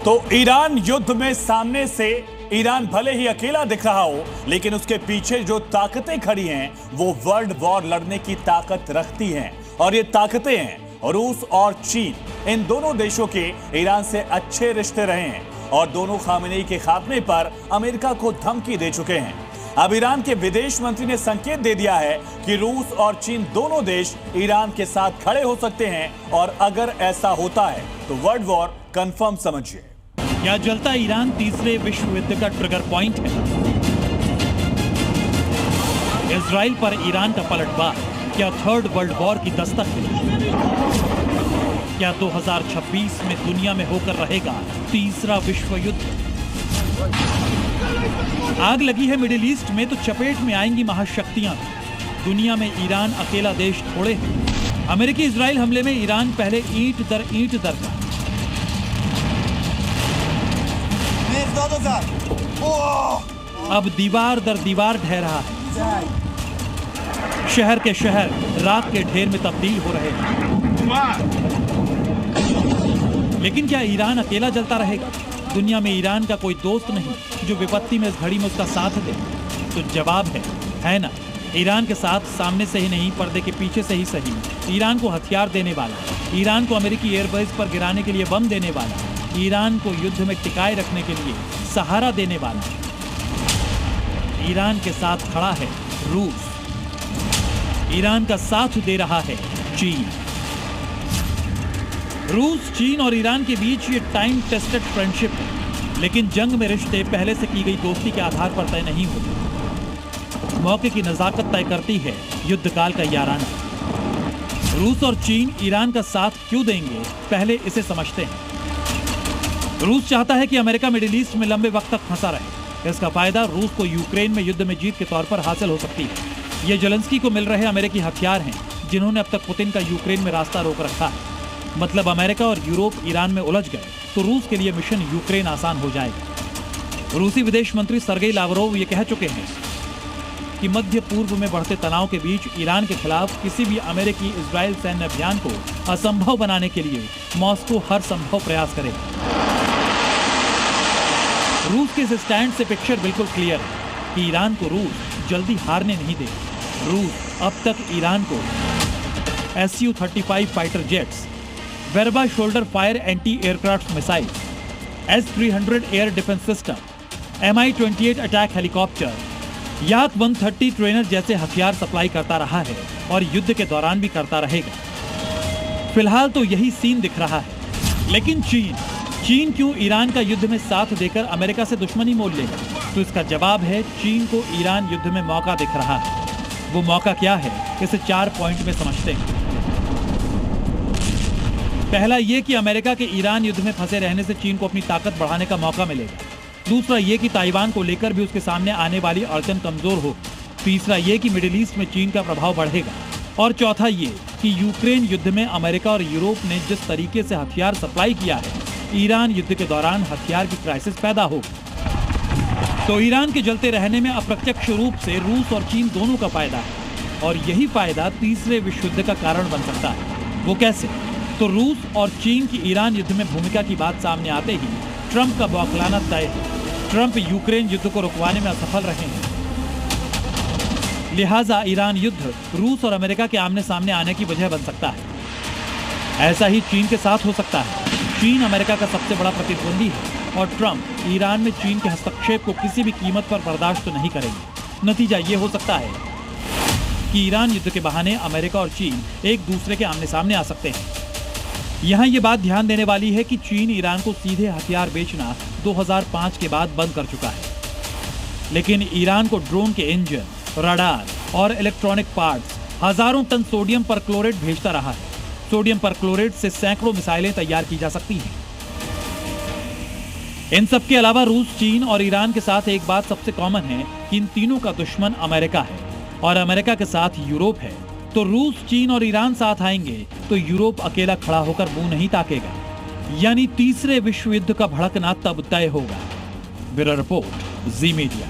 तो ईरान युद्ध में सामने से ईरान भले ही अकेला दिख रहा हो, लेकिन उसके पीछे जो ताकतें खड़ी हैं वो वर्ल्ड वॉर लड़ने की ताकत रखती हैं। और ये ताकतें हैं रूस और चीन। इन दोनों देशों के ईरान से अच्छे रिश्ते रहे हैं और दोनों खामेनेई के खात्मे पर अमेरिका को धमकी दे चुके हैं। अब ईरान के विदेश मंत्री ने संकेत दे दिया है कि रूस और चीन दोनों देश ईरान के साथ खड़े हो सकते हैं और अगर ऐसा होता है तो वर्ल्ड वॉर कंफर्म समझिए। क्या जलता ईरान तीसरे विश्व युद्ध का ट्रिगर पॉइंट है? इजराइल पर ईरान का पलटवार क्या थर्ड वर्ल्ड वॉर की दस्तक है? क्या 2026 में दुनिया में होकर रहेगा तीसरा विश्व युद्ध? आग लगी है मिडिल ईस्ट में तो चपेट में आएंगी महाशक्तियां। दुनिया में ईरान अकेला देश थोड़े है। अमेरिकी इजराइल हमले में ईरान पहले ईंट दर का अब दीवार दर दीवार ढह रहा है। शहर के शहर राख के ढेर में तब्दील हो रहे हैं। लेकिन क्या ईरान अकेला जलता रहेगा? दुनिया में ईरान का कोई दोस्त नहीं जो विपत्ति में इस घड़ी में उसका साथ दे। तो जवाब है ना। ईरान के साथ सामने से ही नहीं, पर्दे के पीछे से ही सही। ईरान को हथियार देने वाला, ईरान को अमेरिकी एयरबेस पर गिराने के लिए बम देने वाला, ईरान को युद्ध में टिकाए रखने के लिए सहारा देने वाला। ईरान के साथ खड़ा है रूस, ईरान का साथ दे रहा है चीन। रूस, चीन और ईरान के बीच ये टाइम टेस्टेड फ्रेंडशिप है, लेकिन जंग में रिश्ते पहले से की गई दोस्ती के आधार पर तय नहीं होते। मौके की नजाकत तय करती है युद्ध काल का याराना। रूस और चीन ईरान का साथ क्यों देंगे, पहले इसे समझते हैं। रूस चाहता है कि अमेरिका मिडिल ईस्ट में लंबे वक्त तक फंसा रहे। इसका फायदा रूस को यूक्रेन में युद्ध में जीत के तौर पर हासिल हो सकती है। ये जेलेंस्की को मिल रहे अमेरिकी हथियार हैं, जिन्होंने अब तक पुतिन का यूक्रेन में रास्ता रोक रखा है। मतलब अमेरिका और यूरोप ईरान में उलझ गए तो रूस के लिए मिशन यूक्रेन आसान हो जाएगा। रूसी विदेश मंत्री सर्गेई लावरोव ये कह चुके हैं कि मध्य पूर्व में बढ़ते तनाव के बीच ईरान के खिलाफ किसी भी अमेरिकी इजराइल सैन्य अभियान को असंभव बनाने के लिए मॉस्को हर संभव प्रयास करेगा। रूस के इस स्टैंड से पिक्चर बिल्कुल क्लियर है कि ईरान को रूस जल्दी हारने नहीं देगा। रूस अब तक ईरान को Su-35 fighter jets, Verba shoulder fire anti aircraft missile, S-300 air defence system, Mi-28 attack helicopter, Yak-130 trainer जैसे हथियार सप्लाई करता रहा है और युद्ध के दौरान भी करता रहेगा। फिलहाल तो यही सीन दिख रहा है। लेकिन चीन क्यों ईरान का युद्ध में साथ देकर अमेरिका से दुश्मनी मोल लेगा? तो इसका जवाब है चीन को ईरान युद्ध में मौका दिख रहा है। वो मौका क्या है, इसे 4 पॉइंट में समझते हैं। पहला ये कि अमेरिका के ईरान युद्ध में फंसे रहने से चीन को अपनी ताकत बढ़ाने का मौका मिलेगा। दूसरा ये कि ताइवान को लेकर भी उसके सामने आने वाली अड़चन कमजोर हो। तीसरा ये कि मिडिल ईस्ट में चीन का प्रभाव बढ़ेगा। और चौथा ये कि यूक्रेन युद्ध में अमेरिका और यूरोप ने जिस तरीके से हथियार सप्लाई किया है, ईरान युद्ध के दौरान हथियार की क्राइसिस पैदा हो। तो ईरान के जलते रहने में अप्रत्यक्ष रूप से रूस और चीन दोनों का फायदा है और यही फायदा तीसरे विश्व युद्ध का कारण बन सकता है। वो कैसे? तो रूस और चीन की ईरान युद्ध में भूमिका की बात सामने आते ही ट्रंप का बौखलाना तय है। ट्रंप यूक्रेन युद्ध को रुकवाने में असफल रहे हैं, लिहाजा ईरान युद्ध रूस और अमेरिका के आमने सामने आने की वजह बन सकता है। ऐसा ही चीन के साथ हो सकता है। चीन अमेरिका का सबसे बड़ा प्रतिद्वंदी है और ट्रंप ईरान में चीन के हस्तक्षेप को किसी भी कीमत पर बर्दाश्त तो नहीं करेंगे। नतीजा ये हो सकता है कि ईरान युद्ध के बहाने अमेरिका और चीन एक दूसरे के आमने सामने आ सकते हैं। यहाँ ये बात ध्यान देने वाली है कि चीन ईरान को सीधे हथियार बेचना 2005 के बाद बंद कर चुका है, लेकिन ईरान को ड्रोन के इंजन, रडार और इलेक्ट्रॉनिक पार्ट्स, हजारों टन सोडियम परक्लोरेट भेजता रहा है। सोडियम परक्लोरेट से सैकड़ों मिसाइलें तैयार की जा सकती हैं। इन सब के अलावा रूस, चीन और ईरान के साथ एक बात सबसे कॉमन है कि इन तीनों का दुश्मन अमेरिका है और अमेरिका के साथ यूरोप है। तो रूस, चीन और ईरान साथ आएंगे तो यूरोप अकेला खड़ा होकर मुंह नहीं ताकेगा। यानी तीसरे विश्व युद्ध का भड़कना तब तय होगा। ब्यूरो रिपोर्ट, जी मीडिया।